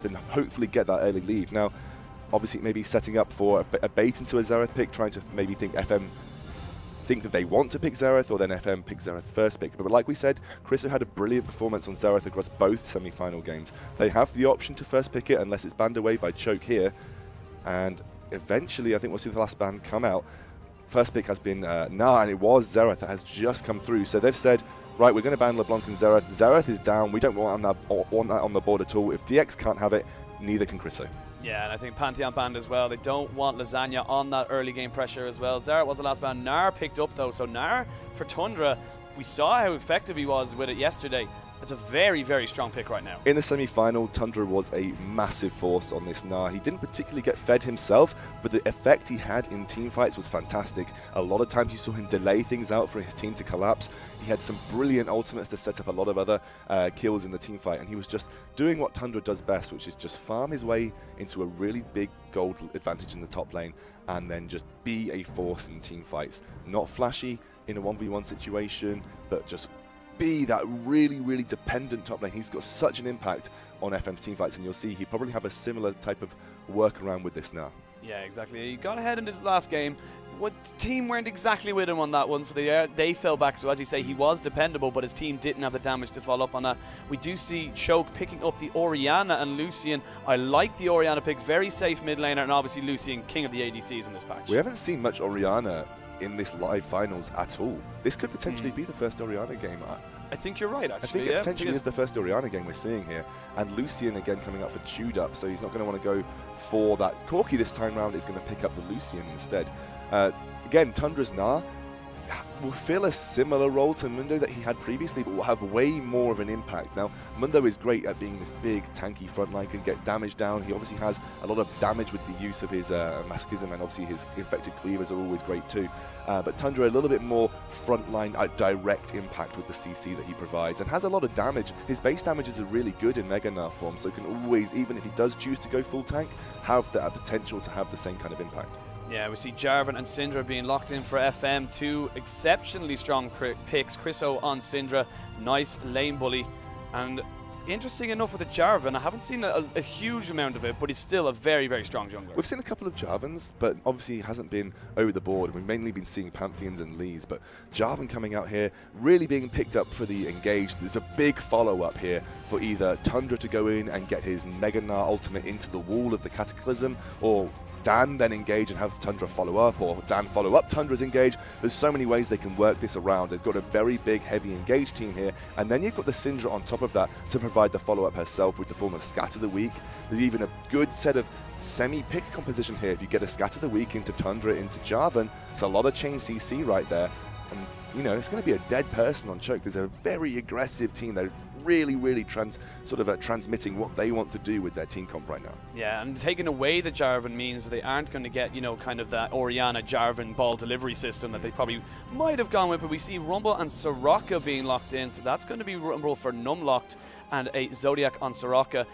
and hopefully get that early lead. Now, obviously, maybe setting up for a bait into a Xerath pick, trying to maybe think FM think that they want to pick Xerath, or then FM pick Xerath first pick. But like we said, Chriso had a brilliant performance on Xerath across both semi-final games. They have the option to first pick it unless it's banned away by choke here. And eventually, I think we'll see the last ban come out. First pick has been Nah, and it was Xerath that has just come through. So they've said, right, we're going to ban LeBlanc and Xerath. Xerath is down. We don't want that on the board at all. If DX can't have it, neither can Chriso. Yeah, and I think Pantheon banned as well. They don't want Lasagna on that early game pressure as well. Xerath was the last ban. Nar picked up though, so Nar for Tundra, we saw how effective he was with it yesterday. It's a very, very strong pick right now. In the semi-final, Tundra was a massive force on this Nar. He didn't particularly get fed himself, but the effect he had in team fights was fantastic. A lot of times you saw him delay things out for his team to collapse. He had some brilliant ultimates to set up a lot of other kills in the team fight, and he was just doing what Tundra does best, which is just farm his way into a really big gold advantage in the top lane, and then just be a force in team fights. Not flashy in a 1v1 situation, but just be that really, really dependent top lane. He's got such an impact on FM's team fights, and you'll see he probably have a similar type of workaround with this now. Yeah, exactly. He got ahead in his last game. What team weren't exactly with him on that one, so they fell back. So as you say, he was dependable, but his team didn't have the damage to follow up on that. We do see Choke picking up the Orianna and Lucian. I like the Orianna pick, very safe mid laner, and obviously Lucian, king of the ADCs in this patch. We haven't seen much Orianna in this live finals at all. This could potentially be the first Orianna game. I think you're right, actually. I think it potentially is the first Orianna game we're seeing here. And Lucian again coming up for Chewed Up, so he's not going to want to go for that. Corki this time round is going to pick up the Lucian instead. Again, Tundra's Gnar will fill a similar role to Mundo that he had previously, but will have way more of an impact. Now, Mundo is great at being this big, tanky frontline, can get damage down. He obviously has a lot of damage with the use of his masochism, and obviously his infected cleavers are always great too. But Tundra a little bit more frontline, direct impact with the CC that he provides, and has a lot of damage. His base damages are really good in Mega Gnar form, so can always, even if he does choose to go full tank, have the potential to have the same kind of impact. Yeah, we see Jarvan and Syndra being locked in for FM. Two exceptionally strong picks. Chriso on Syndra, nice lane bully. And interesting enough with the Jarvan, I haven't seen a huge amount of it, but he's still a very, very strong jungler. We've seen a couple of Jarvans, but obviously he hasn't been over the board. We've mainly been seeing Pantheons and Lees, but Jarvan coming out here, really being picked up for the engage. There's a big follow-up here for either Tundra to go in and get his Mega Gnar ultimate into the wall of the Cataclysm, or Dan then engage and have Tundra follow up, or Dan follow up Tundra's engage. There's so many ways they can work this around. They've got a very big, heavy engage team here, and then you've got the Syndra on top of that to provide the follow-up herself with the form of Scatter the Weak. There's even a good set of semi-pick composition here. If you get a Scatter the Weak into Tundra, into Jarvan, it's a lot of chain CC right there. And, you know, it's going to be a dead person on Choke. There's a very aggressive team. They're really transmitting what they want to do with their team comp right now. Yeah, and taking away the Jarvan means that they aren't going to get, you know, kind of that Orianna Jarvan ball delivery system that they probably might have gone with, but we see Rumble and Soraka being locked in, so that's going to be Rumble for Numlocked and a Zodiac on Soraka.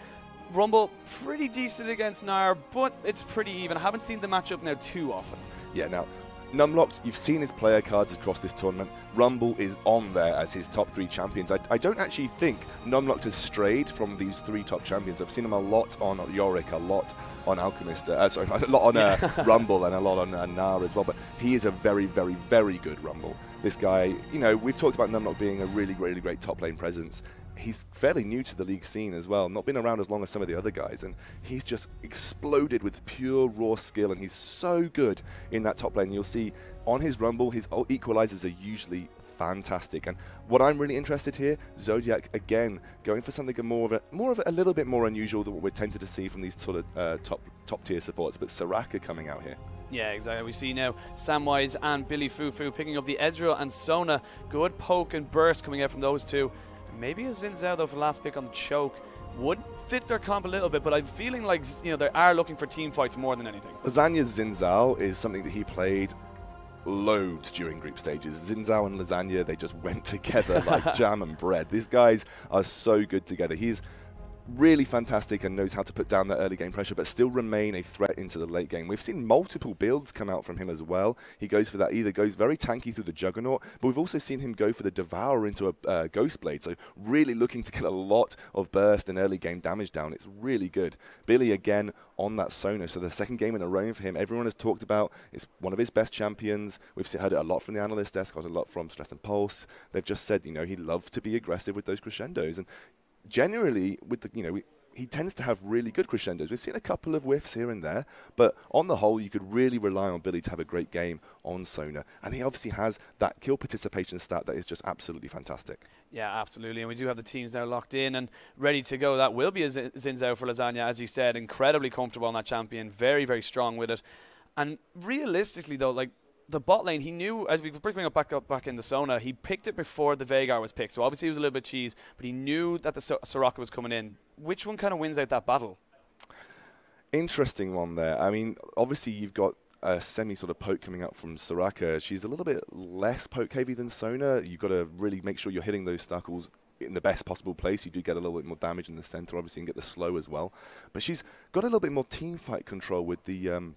Rumble, pretty decent against Gnar, but it's pretty even. I haven't seen the matchup now too often. Yeah, now, Numlocked, you've seen his player cards across this tournament. Rumble is on there as his top 3 champions. I don't actually think Numlocked has strayed from these 3 top champions. I've seen him a lot on Yorick, a lot on Alchemist, sorry, a lot on Rumble, and a lot on Gnar as well. But he is a very good Rumble. This guy, you know, we've talked about Numlocked being a really great top lane presence. He's fairly new to the league scene as well, not been around as long as some of the other guys, and he's just exploded with pure raw skill, and he's so good in that top lane. You'll see on his Rumble, his equalizers are usually fantastic. And what I'm really interested here, Zodiac again going for something a little bit more unusual than what we're tended to see from these sort of top tier supports, but Soraka coming out here. Yeah, exactly. We see now Samwise and Billy Fufu picking up the Ezreal and Sona. Good poke and burst coming out from those two. Maybe a Xin Zhao, though, for the last pick on the Choke would fit their comp a little bit, but I'm feeling like, you know, they are looking for team fights more than anything. Lasagna's Xin Zhao is something that he played loads during group stages. Xin Zhao and Lasagna, they just went together like jam and bread. These guys are so good together. He's really fantastic and knows how to put down that early game pressure, but still remain a threat into the late game. We've seen multiple builds come out from him as well. He goes for that, either goes very tanky through the Juggernaut, but we've also seen him go for the Devourer into a Ghost Blade, so really looking to get a lot of burst and early game damage down. It's really good. Billy again on that Sona, so the second game in a row for him. Everyone has talked about it's one of his best champions. We've heard it a lot from the analyst desk, got a lot from Stress and Pulse. They've just said, you know, he'd love to be aggressive with those crescendos, and generally, with the, you know, he tends to have really good crescendos. We've seen a couple of whiffs here and there, but on the whole, you could really rely on Billy to have a great game on Sona. And he obviously has that kill participation stat that is just absolutely fantastic. Yeah, absolutely. And we do have the teams now locked in and ready to go. That will be a Zinzao for Lasagna, as you said. Incredibly comfortable on that champion. Very, very strong with it. And realistically, though, like, the bot lane, he knew, as we bring it back in the Sona, he picked it before the Veigar was picked. So obviously he was a little bit cheese, but he knew that the Soraka was coming in. Which one kind of wins out that battle? Interesting one there. I mean, obviously you've got a semi sort of poke coming up from Soraka. She's a little bit less poke heavy than Sona. You've got to really make sure you're hitting those Snuckles in the best possible place. You do get a little bit more damage in the center, obviously, and get the slow as well. But she's got a little bit more team fight control with the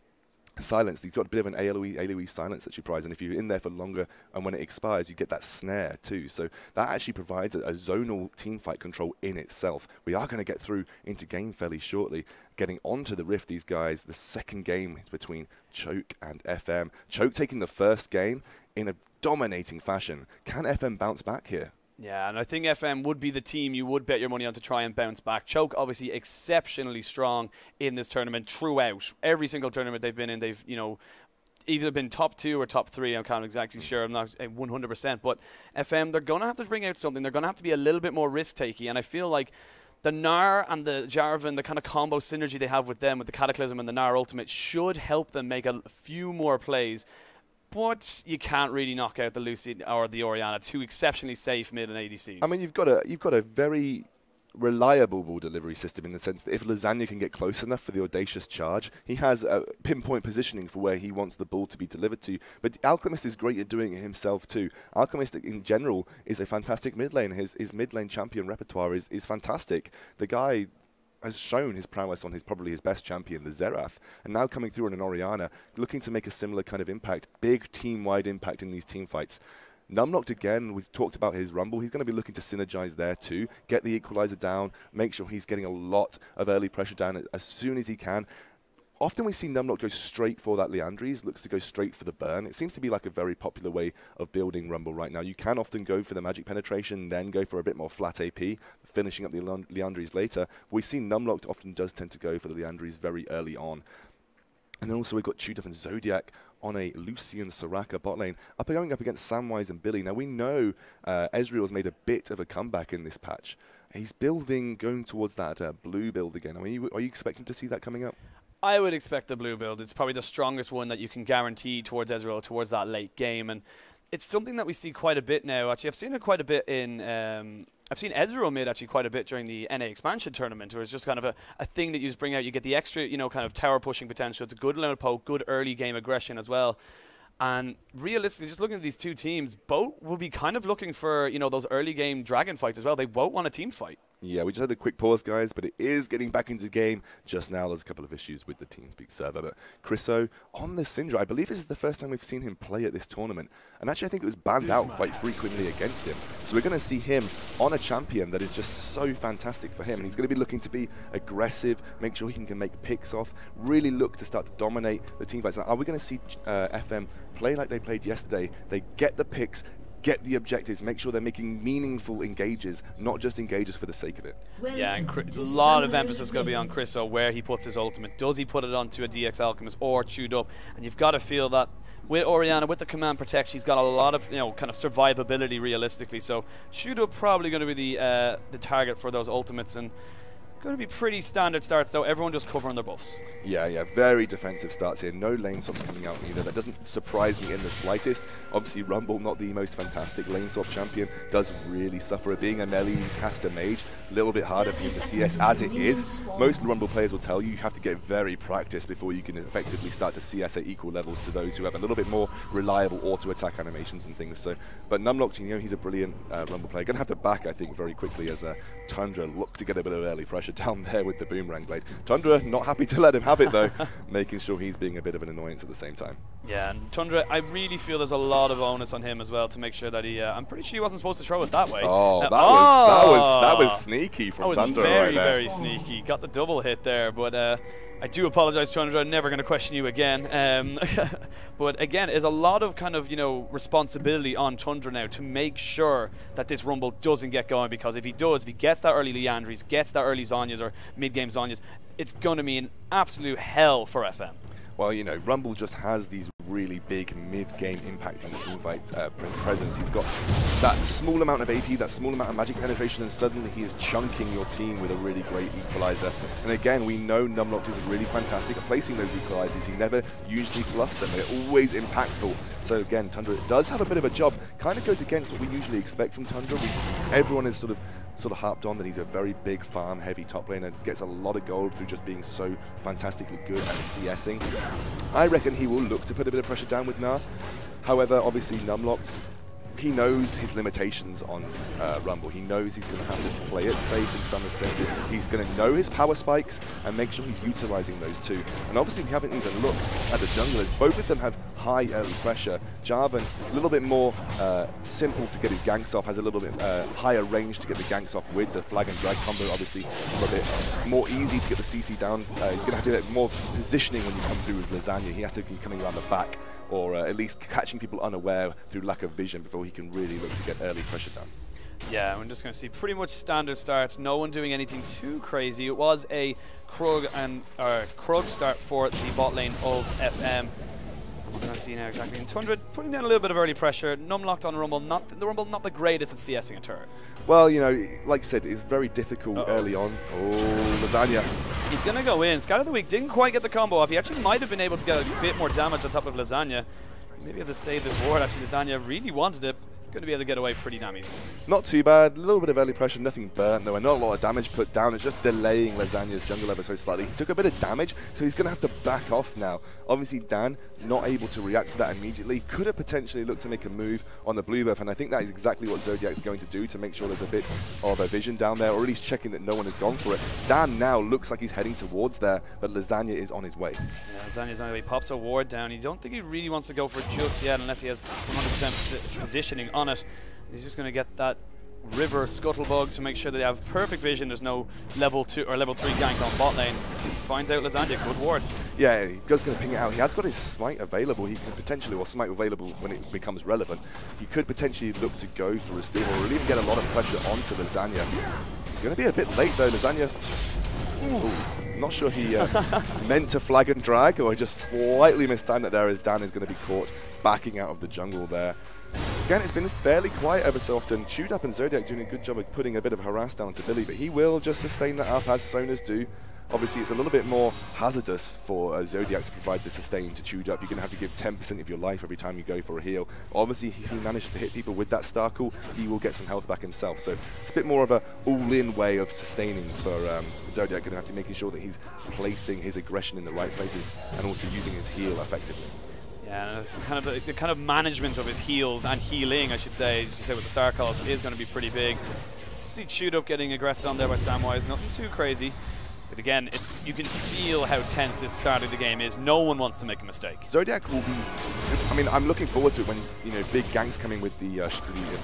silence. You've got a bit of an AoE silence that she provides, and if you're in there for longer and when it expires, you get that snare too. So that actually provides a zonal team fight control in itself. We are going to get through into game fairly shortly. Getting onto the Rift, these guys, the second game between Choke and FM. Choke taking the first game in a dominating fashion. Can FM bounce back here? Yeah, and I think FM would be the team you would bet your money on to try and bounce back. Choke obviously exceptionally strong in this tournament throughout. Every single tournament they've been in, they've, you know, either been top 2 or top 3. I'm kind of exactly sure. I'm not 100%. But FM, they're going to have to bring out something. They're going to have to be a little bit more risk-taking. And I feel like the Gnar and the Jarvan, the kind of combo synergy they have with them, with the Cataclysm and the Gnar Ultimate, should help them make a few more plays. But you can't really knock out the Lucy or the Orianna, two exceptionally safe mid and ADCs. I mean, you've got a very reliable ball delivery system in the sense that if Lasagna can get close enough for the audacious charge, he has a pinpoint positioning for where he wants the ball to be delivered to. But Alchemist is great at doing it himself too. Alchemist in general is a fantastic mid lane. His mid lane champion repertoire is fantastic. The guy has shown his prowess on probably his best champion, the Xerath, and now coming through on an Orianna, looking to make a similar kind of impact, big team-wide impact in these team fights. Numlocked again, we've talked about his Rumble. He's going to be looking to synergize there too, get the equalizer down, make sure he's getting a lot of early pressure down as soon as he can. Often we see Numlock go straight for that Liandry's, looks to go straight for the burn. It seems to be like a very popular way of building Rumble right now. You can often go for the magic penetration, then go for a bit more flat AP, finishing up the Liandry's later. We've seen Numlocked often does tend to go for the Liandry's very early on. And then also we've got Chewed Up and Zodiac on a Lucian Soraka bot lane, going up against Samwise and Billy. Now we know Ezreal's made a bit of a comeback in this patch. He's going towards that blue build again. I mean, are you expecting to see that coming up? I would expect the blue build. It's probably the strongest one that you can guarantee towards Ezreal, towards that late game. And it's something that we see quite a bit now. Actually, I've seen it quite a bit in... I've seen Ezreal mid actually quite a bit during the NA Expansion Tournament, where it's just kind of a thing that you just bring out. You get the extra, you know, kind of tower pushing potential. It's a good limit poke, good early game aggression as well. And realistically, just looking at these two teams, both will be kind of looking for, you know, those early game dragon fights as well. They both want a team fight. Yeah, we just had a quick pause, guys, but it is getting back into the game just now. There's a couple of issues with the TeamSpeak server, but Chriso on the Syndra, I believe this is the first time we've seen him play at this tournament, and actually I think it was banned out quite frequently against him. So we're going to see him on a champion that is just so fantastic for him, and he's going to be looking to be aggressive, make sure he can make picks off, really look to start to dominate the team fights. Now, are we going to see FM play like they played yesterday? They get the picks, get the objectives, make sure they're making meaningful engages, not just engages for the sake of it. Yeah, and a lot of emphasis going to be on Chriso, where he puts his ultimate. Does he put it onto a DX Alchemist or Chewed Up? And you've got to feel that with Orianna, with the command protect, she's got a lot of, you know, kind of survivability realistically. So Chewed Up probably going to be the target for those ultimates, and going to be pretty standard starts though, everyone just covering their buffs. Yeah, very defensive starts here. No lane swaps coming out either. That doesn't surprise me in the slightest. Obviously, Rumble, not the most fantastic lane swap champion, does really suffer at being a melee caster mage. A little bit harder for you to CS as it is. Most Rumble players will tell you you have to get very practiced before you can effectively start to CS at equal levels to those who have a little bit more reliable auto-attack animations and things. So, but Numlocked, you know, he's a brilliant Rumble player. Going to have to back, I think, very quickly as Tundra look to get a bit of early pressure pressure down there with the Boomerang Blade. Tundra not happy to let him have it though, making sure he's being a bit of an annoyance at the same time. Yeah, and Tundra, I really feel there's a lot of onus on him as well to make sure that he. I'm pretty sure he wasn't supposed to throw it that way. Oh, that was sneaky from Tundra. That was very, right there. very sneaky. Got the double hit there, but I do apologize, Tundra. I'm never going to question you again. But again, there's a lot of kind of responsibility on Tundra now to make sure that this Rumble doesn't get going, because if he gets that early Leandries, gets that early Zhonya's or mid-game Zhonya's, it's going to be an absolute hell for FM. Well, Rumble just has these really big mid-game impacting teamfight presence. He's got that small amount of AP, that small amount of magic penetration, and suddenly he is chunking your team with a really great equalizer. And again, we know Numlocked is really fantastic at placing those equalizers. He never usually fluffs them. They're always impactful. So again, Tundra does have a bit of a job. Kind of goes against what we usually expect from Tundra. Everyone is sort of harped on that he's a very big farm heavy top laner, gets a lot of gold through just being so fantastically good at CSing. I reckon he will look to put a bit of pressure down with Gnar. However, obviously Numlocked, he knows his limitations on Rumble. He knows he's going to have to play it safe in some senses. He's going to know his power spikes and make sure he's utilizing those too. And obviously we haven't even looked at the junglers. Both of them have high early pressure. Jarvan, a little bit more simple to get his ganks off, has a little bit higher range to get the ganks off with the flag and drag combo. Obviously a little bit more easy to get the CC down. You're going to have to do more positioning when you come through with Lasagna. He has to be coming around the back, or at least catching people unaware through lack of vision before he can really look to get early pressure down. Yeah, we're just going to see pretty much standard starts, no one doing anything too crazy. It was a Krug start for the bot lane of FM. We're going to see now exactly. And Tundra putting down a little bit of early pressure. Numlocked on Rumble, not the greatest at CSing a turret. Well, like you said, it's very difficult early on. Oh, Lasagna. He's going to go in. Scout of the Week didn't quite get the combo off. He actually might have been able to get a bit more damage on top of Lasagna. Maybe have to save this ward. Actually, Lasagna really wanted it. Going to be able to get away pretty damn easily. Not too bad. A little bit of early pressure, nothing burnt though, and not a lot of damage put down. It's just delaying Lasagna's jungle ever so slightly. He took a bit of damage, so he's going to have to back off now. Obviously, Dan, not able to react to that immediately, could have potentially looked to make a move on the blue buff, and I think that is exactly what Zodiac's going to do to make sure there's a bit of a vision down there, or at least checking that no one has gone for it. Dan now looks like he's heading towards there, but Lasagna is on his way. Yeah, Lasagna's on his way. Pops a ward down. You don't think he really wants to go for it just yet, unless he has 100% positioning on it. He's just going to get that river scuttlebug to make sure that they have perfect vision. There's no level 2 or level 3 gank on bot lane. Finds out Lasagna, good ward. Yeah, he's going to ping it out. He has got his smite available. He can potentially, or smite available when it becomes relevant. He could potentially look to go for a steal, or even get a lot of pressure onto Lasagna. He's going to be a bit late though, Lasagna. Ooh, not sure he meant to flag and drag, or just slightly mistimed that there, as Dan is going to be caught backing out of the jungle there. Again, it's been fairly quiet ever so often. Chewed Up and Zodiac doing a good job of putting a bit of harass down to Billy, but he will just sustain that up as Sonas do. Obviously, it's a little bit more hazardous for Zodiac to provide the sustain to Chewed Up. You're going to have to give 10% of your life every time you go for a heal. Obviously, if he manages to hit people with that Star Call, he will get some health back himself. So it's a bit more of a all-in way of sustaining for Zodiac. Going to have to make sure that he's placing his aggression in the right places and also using his heal effectively. Yeah, the kind of management of his heals and healing, I should say, as you say with the Star Calls, is going to be pretty big. See Chewed Up getting aggressed on there by Samwise, nothing too crazy. But again, you can feel how tense this start of the game is. No one wants to make a mistake. Zodiac will be, I mean, I'm looking forward to it when, big ganks coming with the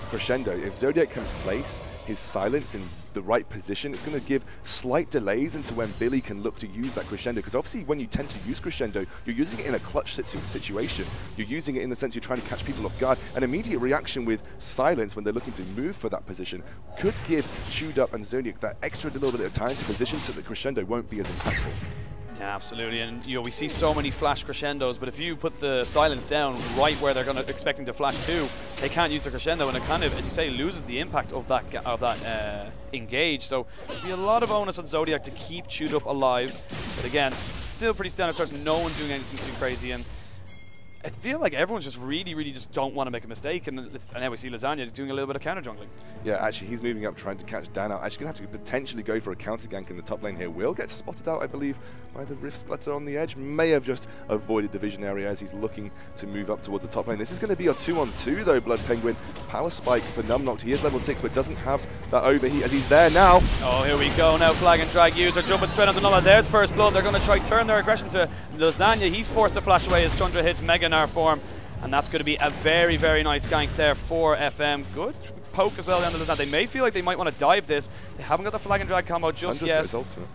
crescendo. If Zodiac can place his silence in the right position, it's going to give slight delays into when Billy can look to use that crescendo, because obviously when you tend to use crescendo, you're using it in a clutch situation. You're using it in the sense you're trying to catch people off guard. An immediate reaction with silence when they're looking to move for that position could give Chewed Up and Zodiac that extra little bit of time to position so that crescendo won't be as impactful. Yeah, absolutely, and we see so many flash crescendos, but if you put the silence down right where they're expecting to flash to, they can't use the crescendo, and it kind of, as you say, loses the impact of that engage. So there'll be a lot of onus on Zodiac to keep Chewed Up alive, but again, still pretty standard starts. No one doing anything too crazy, and I feel like everyone's just really just don't want to make a mistake, and now we see Lasagna doing a little bit of counter jungling. Yeah, actually, he's moving up, trying to catch Dan out. Actually, going to have to potentially go for a counter gank in the top lane here. Will get spotted out, I believe, by the Rift Splitter on the edge. May have just avoided the vision area as he's looking to move up towards the top lane. This is going to be a 2-on-2, though, Blood Penguin. Power spike for Numlocked. He is level 6, but doesn't have that overheat, and he's there now. Oh, here we go now. Flag and drag user jumping straight on the Numlocked. There's first blood. They're going to try turn their aggression to Lasagna. He's forced to flash away as Chandra hits Mega Gnar form. And that's going to be a very nice gank there for FM. Good poke as well down to Lasagna. They may feel like they might want to dive this. They haven't got the flag and drag combo just yet. His ultimate.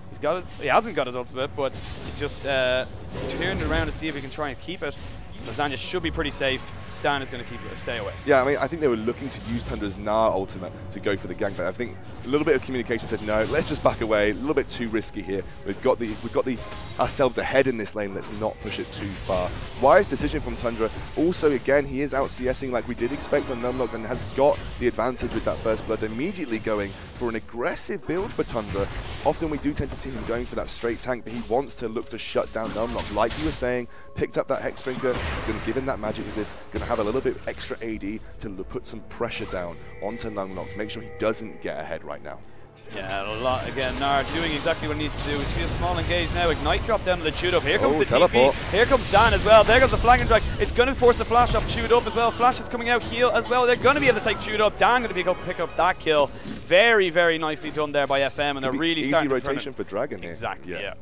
He hasn't got his ultimate, but he's just turning around to see if he can try and keep it. Lasagna should be pretty safe. Dan is going to keep it, stay away. Yeah, I mean, I think they were looking to use Tundra's Gnar ultimate to go for the gank, but I think a little bit of communication said no. Let's just back away. A little bit too risky here. We've got ourselves ahead in this lane. Let's not push it too far. Wise decision from Tundra. Also, again, he is out CSing like we did expect on Numlocked and has got the advantage with that first blood. Immediately going for an aggressive build for Tundra. Often we do tend to see him going for that straight tank, but he wants to look to shut down Numlocked. Like you were saying, picked up that Hex Drinker. He's going to give him that magic resist. Going to have a little bit extra AD to put some pressure down onto Numlocked. Make sure he doesn't get ahead right now. Yeah, a lot again. Gnar doing exactly what he needs to do. We see a small engage now. Ignite drop down to the Chewed Up. Here comes the teleport. TP. Here comes Dan as well. There goes the flag and drag. It's going to force the flash off Chewed Up as well. Flash is coming out. Heal as well. They're going to be able to take Chewed Up. Dan going to be able to pick up that kill. Very nicely done there by FM, and they're really starting to easy rotation for Dragon here. Exactly. Yeah.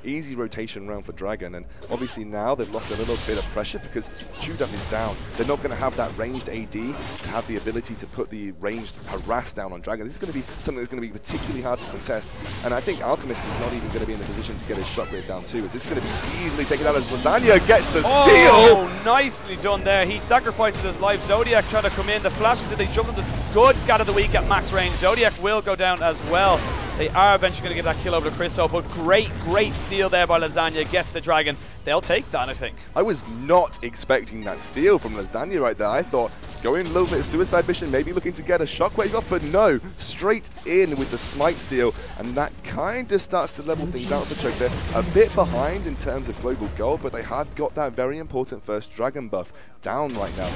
Easy rotation round for Dragon, and obviously now they've lost a little bit of pressure because Chewed Up is down. They're not going to have that ranged AD to have the ability to put the ranged harass down on Dragon. This is going to be something that's going to be particularly hard to contest, and I think Alchemist is not even going to be in the position to get his shockwave down too, as this is going to be easily taken out as Lasagna gets the steal! Oh, nicely done there. He sacrifices his life. Zodiac trying to come in. The flash, did they jump on the good scatter the weak at max range. Zodiac will go down as well. They are eventually going to get that kill over to Chriso, but great steal there by Lasagna. Gets the Dragon. They'll take that, I think. I was not expecting that steal from Lasagna right there. I thought going a little bit of suicide mission, maybe looking to get a shockwave off, but no, straight in with the smite steal, and that kind of starts to level things out for Choke. They're a bit behind in terms of global gold, but they have got that very important first Dragon buff down right now.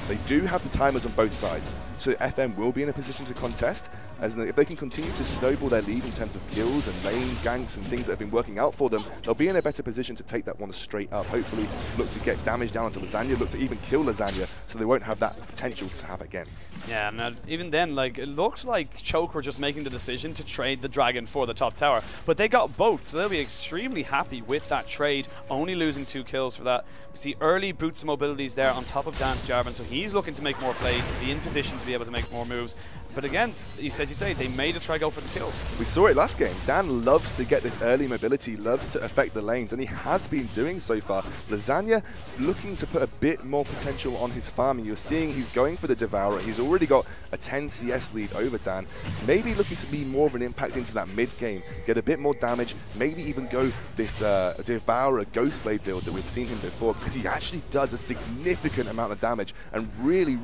They do have the timers on both sides, so FM will be in a position to contest, as if they can continue to snowball their lead in terms of kills and lane ganks and things that have been working out for them, they'll be in a better position to take that one straight up. Hopefully look to get damage down onto Lasagna, look to even kill Lasagna, so they won't have that potential to have again. Yeah, and even then, like, it looks like Choke were just making the decision to trade the Dragon for the top tower, but they got both, so they'll be extremely happy with that trade, only losing 2 kills for that. We see early boots and mobilities there on top of Dan's Jarvan, so he's looking to make more plays, to be in position to be able to make more moves. But again, as you say, they may just try to go for the kills. We saw it last game. Dan loves to get this early mobility, loves to affect the lanes, and he has been doing so far. Lasagna looking to put a bit more potential on his farming. You're seeing he's going for the Devourer. He's already got a 10 CS lead over Dan. Maybe looking to be more of an impact into that mid game, get a bit more damage, maybe even go this Devourer Ghostblade build that we've seen him before, because he actually does a significant amount of damage and really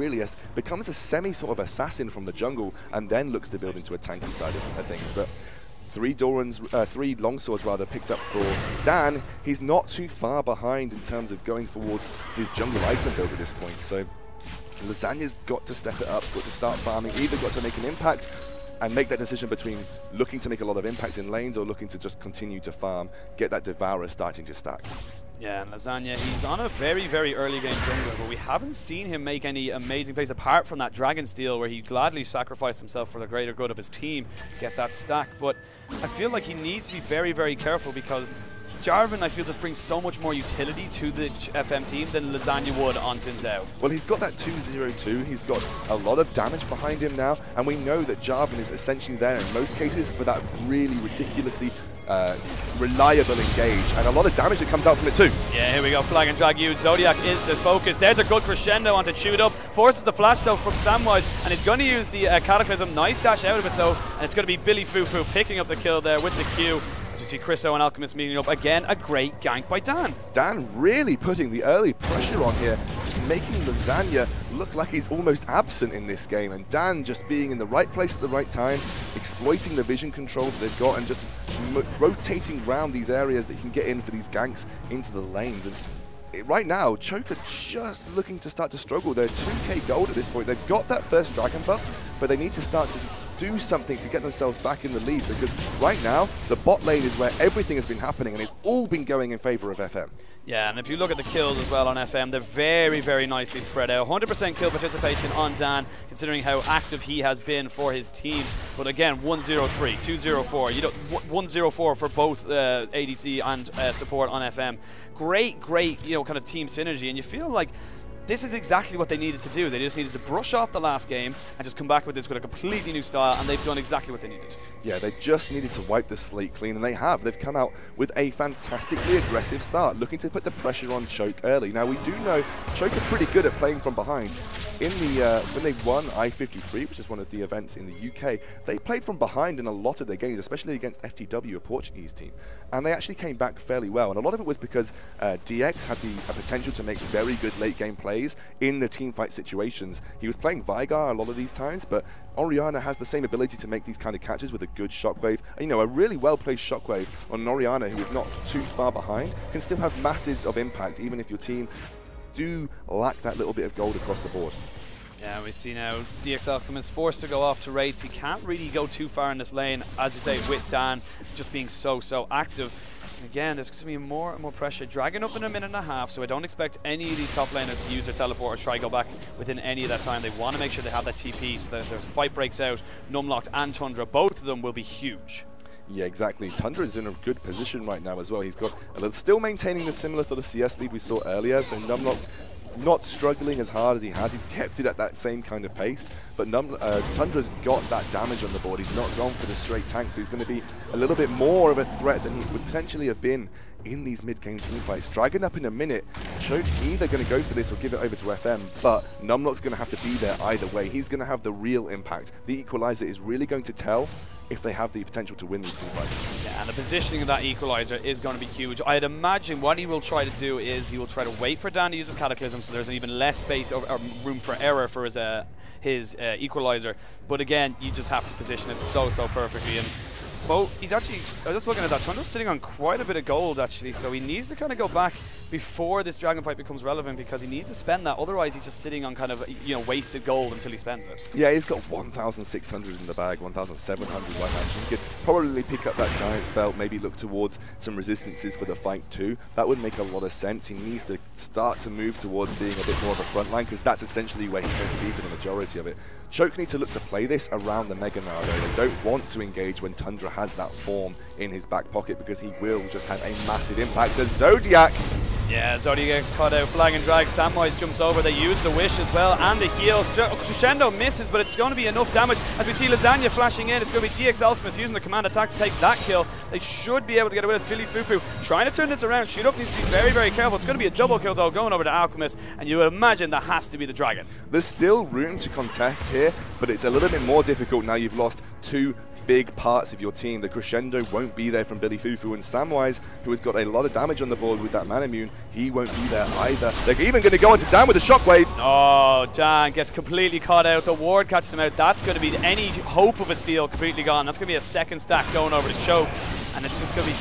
becomes a semi sort of assassin from the jungle, and then looks to build into a tanky side of things. But 3 longswords rather picked up for Dan. He's not too far behind in terms of going towards his jungle item build at this point. So Lasagna's got to step it up, got to start farming, either got to make an impact and make that decision between looking to make a lot of impact in lanes or looking to just continue to farm, get that Devourer starting to stack. Yeah, and Lasagna, he's on a very early game jungler, but we haven't seen him make any amazing plays apart from that Dragon steal where he gladly sacrificed himself for the greater good of his team, get that stack. But I feel like he needs to be very careful, because Jarvan, I feel, just brings so much more utility to the FM team than Lasagna would on Xin Zhao. Well, he's got that 2-0-2, he's got a lot of damage behind him now, and we know that Jarvan is essentially there in most cases for that really ridiculously reliable engage, and a lot of damage that comes out from it too. Yeah, here we go, flag and drag you. Zodiac is the focus. There's a good crescendo onto Chewed Up, forces the flash though from Samwise, and he's going to use the Cataclysm. Nice dash out of it though, and it's going to be Billy Fufu picking up the kill there with the Q. As we see Chriso and Alchemist meeting up again, a great gank by Dan. Dan really putting the early pressure on here, just making Lasagna look like he's almost absent in this game, and Dan just being in the right place at the right time, exploiting the vision control that they've got, and just rotating around these areas that he can get in for these ganks into the lanes. And right now, Choke are just looking to start to struggle. They're 2k gold at this point. They've got that first Dragon buff, but they need to start to do something to get themselves back in the lead, because right now, the bot lane is where everything has been happening, and it's all been going in favor of FM. Yeah, and if you look at the kills as well on FM, they're very, very nicely spread out. 100% kill participation on Dan, considering how active he has been for his team. But again, 103, 204, 104 for both ADC and support on FM. Great, kind of team synergy, and you feel like this is exactly what they needed to do. They just needed to brush off the last game and just come back with this with a completely new style, and they've done exactly what they needed. Yeah, they just needed to wipe the slate clean, and they have. They've come out with a fantastically aggressive start, looking to put the pressure on Choke early. Now, we do know Choke are pretty good at playing from behind. In the when they won I-53, which is one of the events in the UK, they played from behind in a lot of their games, especially against FTW, a Portuguese team. And they actually came back fairly well. And a lot of it was because DX had the potential to make very good late game plays in the team fight situations. He was playing Vigar a lot of these times, but Orianna has the same ability to make these kind of catches with a good shockwave. You know, a really well-placed shockwave on Orianna, who is not too far behind, can still have masses of impact, even if your team do lack that little bit of gold across the board. Yeah, we see now DX Alchemist forced to go off to raids. He can't really go too far in this lane, as you say, with Dan just being so active. And again, there's going to be more and more pressure. Dragon up in a minute and a half, so I don't expect any of these top laners to use their teleport or try go back within any of that time. They want to make sure they have that TP so that if the fight breaks out, Numlocked and Tundra, both of them will be huge. Yeah, exactly. Tundra is in a good position right now as well. He's got still maintaining the similar sort of CS lead we saw earlier, so Numlocked not struggling as hard as he has. He's kept it at that same kind of pace, but Tundra's got that damage on the board. He's not gone for the straight tank, so he's going to be a little bit more of a threat than he would potentially have been in these mid-game team fights. Dragon up in a minute. Choke either going to go for this or give it over to FM, but Numlock's going to have to be there either way. He's going to have the real impact. The equalizer is really going to tell if they have the potential to win these team fights. Yeah, and the positioning of that equalizer is going to be huge. I'd imagine what he will try to do is he will try to wait for Dan to use his Cataclysm, so there's even less space or room for error for his equalizer. But again, you just have to position it so perfectly. And he's actually, I was just looking at that, Tundra's sitting on quite a bit of gold actually, so he needs to kind of go back before this dragon fight becomes relevant, because he needs to spend that, otherwise he's just sitting on kind of, wasted gold until he spends it. Yeah, he's got 1,600 in the bag, 1,700 right now, so he could probably pick up that Giant's Belt, maybe look towards some resistances for the fight too. That would make a lot of sense. He needs to start to move towards being a bit more of a front line, because that's essentially where he's going to be for the majority of it. Choke need to look to play this around the Mega Gnar though. They don't want to engage when Tundra has that form in his back pocket, because he will just have a massive impact. The Zodiac! Yeah, Zodiac gets caught out, flag and drag. Samwise jumps over, they use the wish as well, and the heal. Crescendo misses, but it's going to be enough damage. As we see Lasagna flashing in, it's going to be DX Ultimus using the command attack to take that kill. They should be able to get away with Billy Fufu trying to turn this around. Shoot Up needs to be very careful. It's going to be a double kill though, going over to Alchemist, and you imagine that has to be the Dragon. There's still room to contest here, but it's a little bit more difficult now you've lost two big parts of your team. The Crescendo won't be there from Billy Fufu, and Samwise, who has got a lot of damage on the board with that Manamune, he won't be there either. They're even going to go into Dan with a shockwave. Oh, Dan gets completely caught out. The ward catches him out. That's going to be any hope of a steal completely gone. That's going to be a second stack going over to Choke, and it's just going to be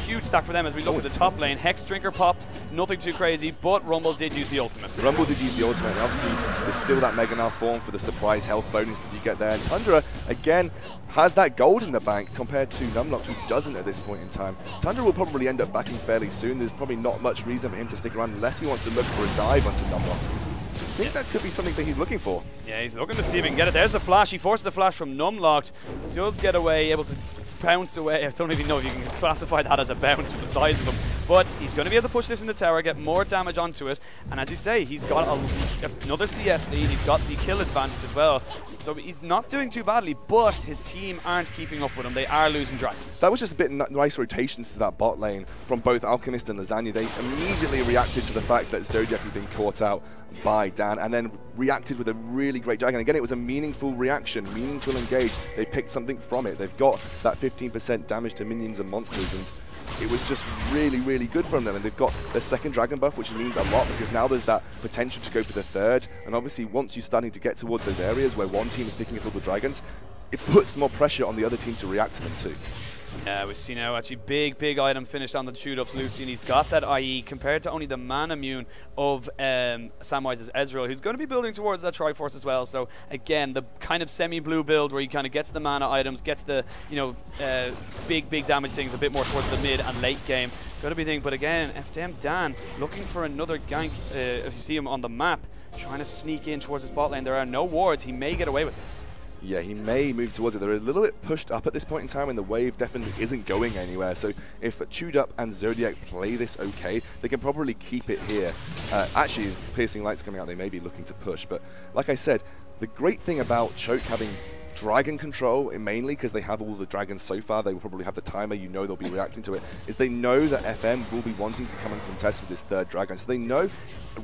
huge stack for them as we look at the top lane. Hex Drinker popped, nothing too crazy, but Rumble did use the ultimate. Rumble did use the ultimate, and obviously there's still that Mega Gnar form for the surprise health bonus that you get there. And Tundra, again, has that gold in the bank compared to Numlocked, who doesn't at this point in time. Tundra will probably end up backing fairly soon. There's probably not much reason for him to stick around unless he wants to look for a dive onto Numlocked. I think that could be something that he's looking for. Yeah, he's looking to see if he can get it. There's the flash. He forces the flash from Numlocked. Does get away, able to bounce away. I don't even know if you can classify that as a bounce with the size of him. But he's going to be able to push this in the tower, get more damage onto it. And as you say, he's got another CS lead. He's got the kill advantage as well. So he's not doing too badly, but his team aren't keeping up with him. They are losing dragons. That was just a bit nice rotations to that bot lane from both Alchemist and Lasagna. They immediately reacted to the fact that Zodiac had been caught out by Dan, and then reacted with a really great dragon. Again, it was a meaningful reaction, meaningful engage. They picked something from it. They've got that 15% damage to minions and monsters, and it was just really good from them. And they've got their second dragon buff, which means a lot, because now there's that potential to go for the third. And obviously, once you're starting to get towards those areas where one team is picking up all the dragons, it puts more pressure on the other team to react to them too. Yeah, we see now actually big item finished on the shoot-ups. Lucian, he's got that IE compared to only the man immune of Samwise's Ezreal, who's going to be building towards that Triforce as well. So again, the kind of semi-blue build where he kind of gets the mana items, gets the big damage things a bit more towards the mid and late game. Going to be thinking, but again, FDM Dan looking for another gank. If you see him on the map, trying to sneak in towards his bot lane. There are no wards. He may get away with this. Yeah, he may move towards it. They're a little bit pushed up at this point in time, and the wave definitely isn't going anywhere. So if Chewed Up and Zodiac play this okay, they can probably keep it here. Actually, Piercing Light's coming out. They may be looking to push. But like I said, the great thing about Choke having dragon control, mainly because they have all the dragons so far, they will probably have the timer, you know they'll be reacting to it, is they know that FM will be wanting to come and contest with this third dragon. So they know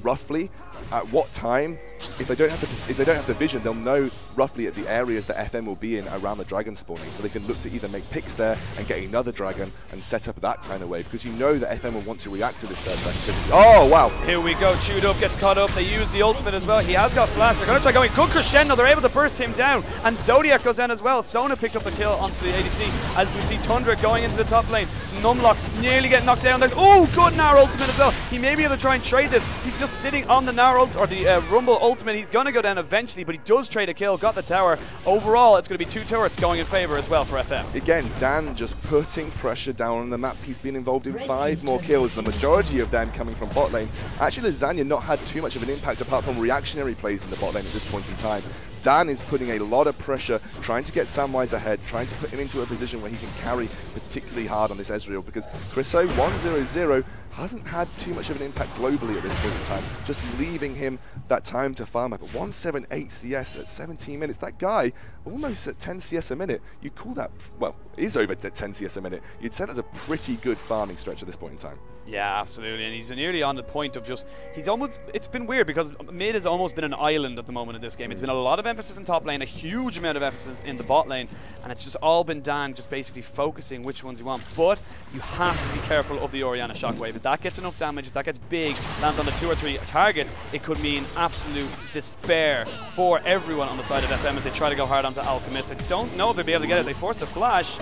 roughly at what time, if they don't have the vision, they'll know roughly at the areas that FM will be in around the dragon spawning, so they can look to either make picks there and get another dragon and set up that kind of way, because you know that FM will want to react to this third dragon. Oh wow, here we go. Chewed Up gets caught up. They use the ultimate as well. He has got flash. They're going to try going good crescendo. They're able to burst him down, and Zodiac goes down as well. Sona picked up the kill onto the ADC as we see Tundra going into the top lane. Numlocked nearly getting knocked down there. Oh, good Gnar ultimate as well. He may be able to try and trade this. He's just sitting on the Gnar ult, or the Rumble ultimate. He's going to go down eventually, but he does trade a kill, got the tower. Overall, it's going to be 2 turrets going in favor as well for FM. Again, Dan just putting pressure down on the map. He's been involved in 5 more kills, the majority of them coming from bot lane. Actually, Lasagna not had too much of an impact apart from reactionary plays in the bot lane at this point in time. Dan is putting a lot of pressure, trying to get Samwise ahead, trying to put him into a position where he can carry particularly hard on this Ezreal, because Chriso 1-0-0 hasn't had too much of an impact globally at this point in time, just leaving him that time to farm up. At 178 CS at 17 minutes, that guy almost at 10 CS a minute, you'd call that, well, is over 10 CS a minute. You'd say that's a pretty good farming stretch at this point in time. Yeah, absolutely, and he's nearly on the point of just, he's almost, it's been weird because mid has almost been an island at the moment in this game. It's been a lot of emphasis in top lane, a huge amount of emphasis in the bot lane, and it's just all been Dan just basically focusing which ones you want. But you have to be careful of the Orianna Shockwave. If that gets enough damage, if that gets big, lands on the 2 or 3 targets, it could mean absolute despair for everyone on the side of FM as they try to go hard onto Alchemist. I don't know if they'll be able to get it. They force the flash.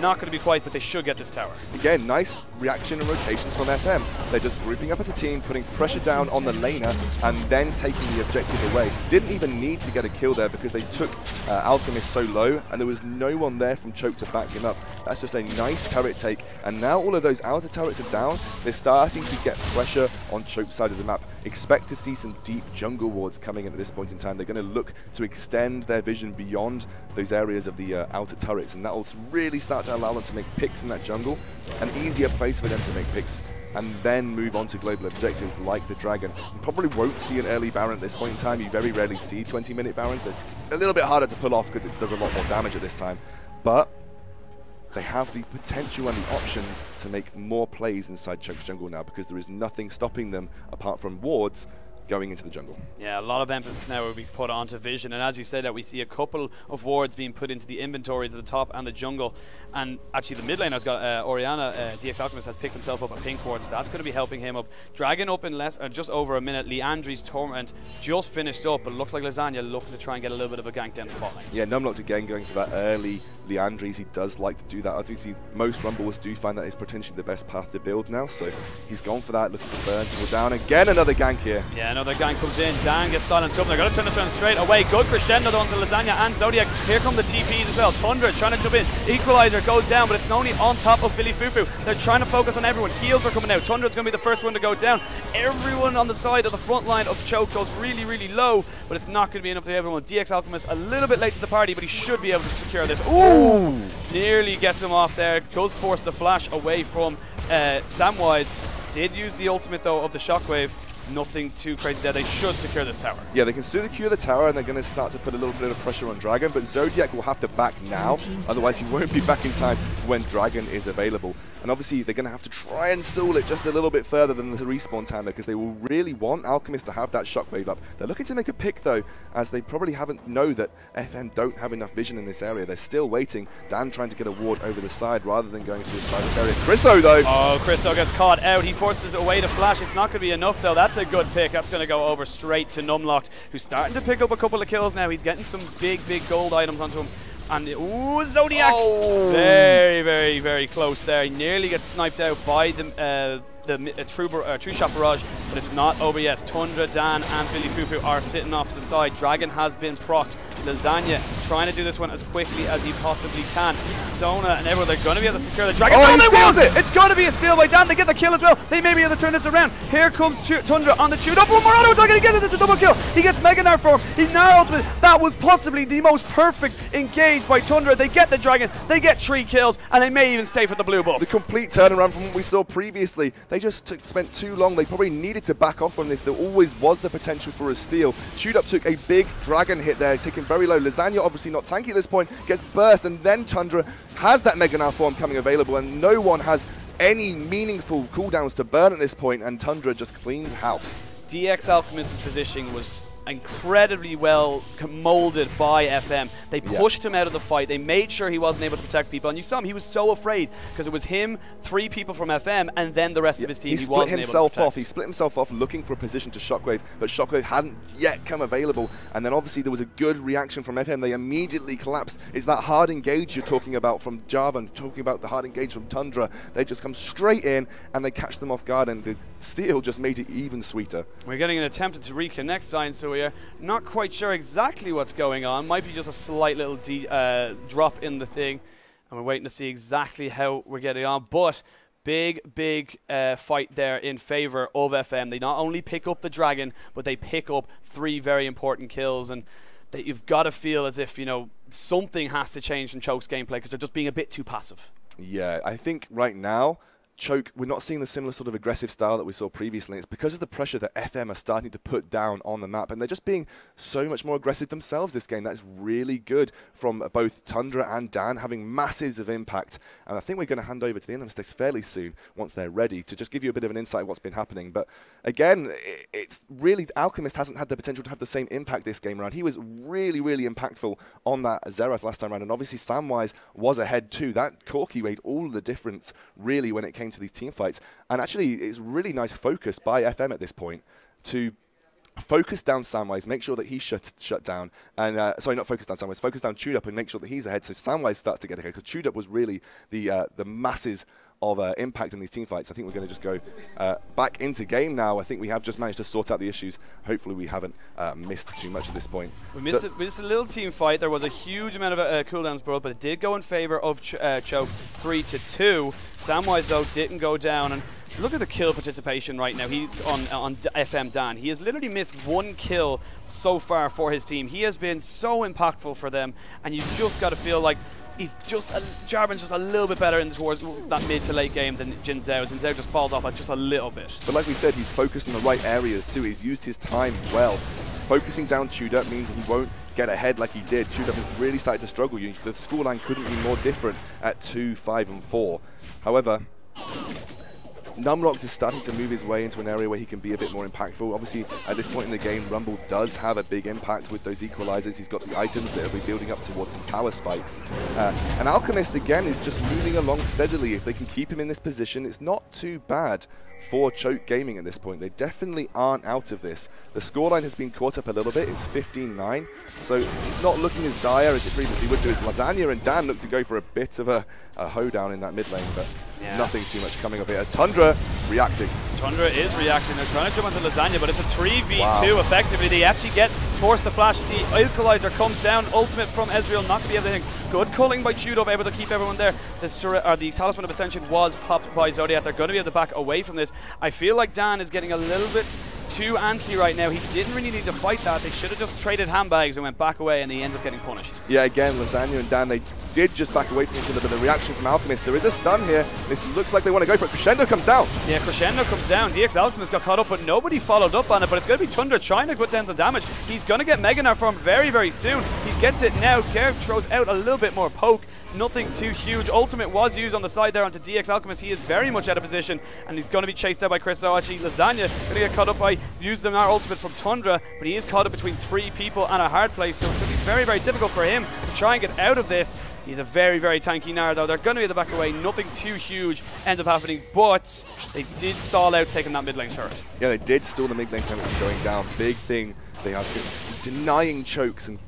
Not going to be quite, but they should get this tower. Again, nice reaction and rotations from FM. They're just grouping up as a team, putting pressure down on the laner, and then taking the objective away. Didn't even need to get a kill there because they took Alchemist so low, and there was no one there from Choke to back him up. That's just a nice turret take, and now all of those outer turrets are down. They're starting to get pressure on Choke's side of the map. Expect to see some deep jungle wards coming in at this point in time. They're going to look to extend their vision beyond those areas of the outer turrets, and that will really start to allow them to make picks in that jungle. An easier place for them to make picks and then move on to global objectives like the Dragon. You probably won't see an early Baron at this point in time. You very rarely see 20-minute Barons. They're a little bit harder to pull off because it does a lot more damage at this time. But they have the potential and the options to make more plays inside Choke's jungle now, because there is nothing stopping them apart from wards going into the jungle. Yeah, a lot of emphasis now will be put onto vision, and as you said, that we see a couple of wards being put into the inventories at the top and the jungle, and actually the mid lane has got Orianna, DX Alchemist has picked himself up a pink ward, so that's going to be helping him up. Dragon up in just over a minute. Leandri's Torment just finished up, but looks like Lasagna looking to try and get a little bit of a gank down the bot lane. Yeah, Numlocked again going for that early Leandri's. He does like to do that. I think most Rumbles do find that is potentially the best path to build now, so he's gone for that, looking to burn people down. Again, another gank here. Yeah, another gank comes in. Dan gets silenced up. They're going to turn this around straight away. Good crescendo onto Lasagna and Zodiac. Here come the TPs as well. Tundra trying to jump in. Equalizer goes down, but it's only on top of Billy Fufu. They're trying to focus on everyone. Heals are coming out. Tundra's going to be the first one to go down. Everyone on the side of the front line of Choke goes really, really low, but it's not going to be enough to everyone. DX Alchemist a little bit late to the party, but he should be able to secure this. Ooh! Nearly gets him off there. Does force the flash away from Samwise. Did use the ultimate though of the Shockwave. Nothing too crazy there. They should secure this tower. Yeah, they can secure the tower, and they're going to start to put a little bit of pressure on Dragon, but Zodiac will have to back now, otherwise he won't be back in time when Dragon is available. And obviously they're going to have to try and stall it just a little bit further than the respawn timer, because they will really want Alchemist to have that Shockwave up. They're looking to make a pick though, as they probably haven't know that FM don't have enough vision in this area. They're still waiting. Dan trying to get a ward over the side rather than going through the side of this area. Chriso though! Oh, Chriso gets caught out. He forces away the flash. It's not going to be enough though. That's a good pick. That's going to go over straight to Numlocked, who's starting to pick up a couple of kills now. He's getting some big gold items onto him. And ooh, Zodiac! Oh. Very, very, very close there. He nearly gets sniped out by the True Shot Barrage, but it's not over yet. Tundra, Dan, and Billy Fufu are sitting off to the side. Dragon has been procced. Lasagna trying to do this one as quickly as he possibly can. Sona and everyone, they're going to be able to secure the Dragon. Oh, he steals it! It's going to be a steal by Dan. They get the kill as well. They may be able to turn this around. Here comes Tundra on the tune up. One more auto attack and he gets it to double kill. He gets Mega Gnar for him. He's now ultimate. That was possibly the most perfect engage by Tundra. They get the Dragon, they get 3 kills, and they may even stay for the blue buff. The complete turnaround from what we saw previously. They just spent too long. They probably needed to back off from this. There always was the potential for a steal. Shoot Up took a big Dragon hit there, taking very low. Lasagna obviously not tanky at this point, gets burst, and then Tundra has that Mega Gnar form coming available, and no one has any meaningful cooldowns to burn at this point, and Tundra just cleans house. DX Alchemist's positioning was incredibly well molded by FM. They pushed him out of the fight. They made sure he wasn't able to protect people. And you saw him, he was so afraid because it was him, 3 people from FM, and then the rest of his team he wasn't able to protect. He split himself off looking for a position to Shockwave, but Shockwave hadn't yet come available. And then obviously there was a good reaction from FM. They immediately collapsed. It's that hard engage you're talking about from Java and talking about the hard engage from Tundra. They just come straight in and they catch them off guard, and the steal just made it even sweeter. We're getting an attempt to reconnect sign, so we're not quite sure exactly what's going on. Might be just a slight little drop in the thing, and we're waiting to see exactly how we're getting on. But big fight there in favor of FM. They not only pick up the Dragon, but they pick up 3 very important kills, and that you've got to feel as if, you know, something has to change from Choke's gameplay because they're just being a bit too passive. Yeah, I think right now Choke, we're not seeing the similar sort of aggressive style that we saw previously. It's because of the pressure that FM are starting to put down on the map, and they're just being so much more aggressive themselves this game. That's really good from both Tundra and Dan, having masses of impact. And I think we're going to hand over to the Analytics fairly soon, once they're ready, to just give you a bit of an insight of what's been happening. But again, it's really, Alchemist hasn't had the potential to have the same impact this game around. He was really, really impactful on that Xerath last time around, and obviously Samwise was ahead too. That Corki made all the difference, really, when it came to these team fights. And actually, it's really nice focus by FM at this point to focus down Samwise, make sure that he's shut down, and sorry, not focus down Samwise, focus down Chewed Up and make sure that he's ahead, so Samwise starts to get ahead, because Chewed Up was really the masses of impact in these team fights. I think we're going to just go back into game now. I think we have just managed to sort out the issues. Hopefully we haven't missed too much at this point. We missed a little team fight. There was a huge amount of cooldowns brought, but it did go in favor of Choke 3-2. Samwise though didn't go down, and look at the kill participation right now. He on FM Dan. He has literally missed 1 kill so far for his team. He has been so impactful for them, and you've just got to feel like he's just Jarvan's just a little bit better in towards that mid to late game than Jin Zhao. Jin Zhao just falls off just a little bit. But like we said, he's focused in the right areas too. He's used his time well. Focusing down Chewed Up means he won't get ahead like he did. Chewed Up has really started to struggle. The scoreline couldn't be more different at 2, 5, and 4. However, Numlocked is starting to move his way into an area where he can be a bit more impactful. Obviously, at this point in the game, Rumble does have a big impact with those equalizers. He's got the items that will be building up towards some power spikes. And Alchemist, again, is just moving along steadily. If they can keep him in this position, it's not too bad for Choke Gaming at this point. They definitely aren't out of this. The scoreline has been caught up a little bit. It's 15-9, so it's not looking as dire as it previously would do. As Lasagna and Dan look to go for a bit of a hoedown in that mid lane, but nothing too much coming of it. As Tundra reacting. Tundra is reacting. They're trying to jump onto Lasagna, but it's a 3v2 effectively. They actually force the flash. The equalizer comes down. Ultimate from Ezreal, not to be able to hit. Good culling by Chewed Up, able to keep everyone there. The Talisman of Ascension was popped by Zodiac. They're going to be able to back away from this. I feel like Dan is getting a little bit too antsy right now. He didn't really need to fight that. They should have just traded handbags and went back away, and he ends up getting punished. Yeah, again, Lasagna and Dan, they did just back away from each other, but the reaction from Alchemist, there is a stun here. This looks like they want to go for it. Crescendo comes down. Yeah, Crescendo comes down. DX Alchemist got caught up, but nobody followed up on it, but it's going to be Tundra trying to put down some damage. He's going to get Mega Gnar from very, very soon. He gets it now. Kerv throws out a little bit more poke. Nothing too huge. Ultimate was used on the side there onto DX Alchemist. He is very much out of position, and he's going to be chased out by Chris. So actually, Lasagna going to get caught up by using our ultimate from Tundra, but he is caught up between 3 people and a hard place, so it's going to be very, very difficult for him to try and get out of this. He's a very, very tanky Gnar, though. They're going to be able to back away. Nothing too huge ends up happening, but they did stall out taking that mid lane turret. Yeah, they did stall the mid lane turret from going down. Big thing. They have been denying chokes and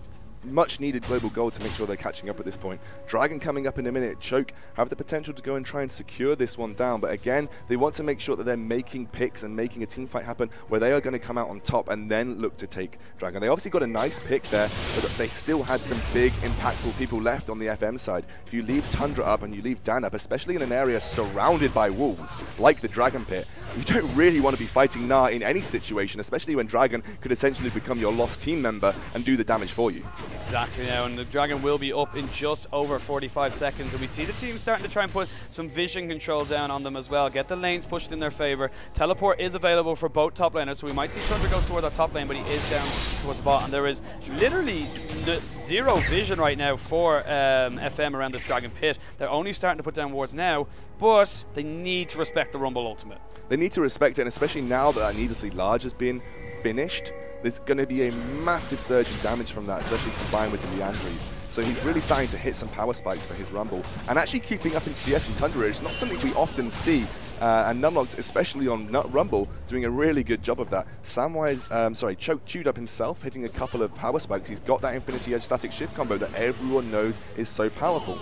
much needed global gold to make sure they're catching up at this point. Dragon coming up in a minute. Choke have the potential to go and try and secure this one down, but again, they want to make sure that they're making picks and making a team fight happen where they are going to come out on top and then look to take Dragon. They obviously got a nice pick there, but they still had some big impactful people left on the FM side. If you leave Tundra up and you leave Dan up, especially in an area surrounded by wolves like the Dragon Pit, you don't really want to be fighting Na in any situation, especially when Dragon could essentially become your lost team member and do the damage for you. Exactly now, and the Dragon will be up in just over 45 seconds, and we see the team starting to try and put some vision control down on them as well, get the lanes pushed in their favor. Teleport is available for both top laners, so we might see Tundra goes toward that top lane, but he is down towards the bot, and there is literally zero vision right now for FM around this Dragon Pit. They're only starting to put down wards now, but they need to respect the Rumble ultimate. They need to respect it, and especially now that Needlessly Large has been finished, there's going to be a massive surge in damage from that, especially combined with the Leandries. So he's really starting to hit some power spikes for his Rumble, and actually keeping up in CS and Tundra is not something we often see, and Numlocked, especially on Rumble, doing a really good job of that. Samwise, Choke chewed up himself, hitting a couple of power spikes. He's got that Infinity Edge static shift combo that everyone knows is so powerful.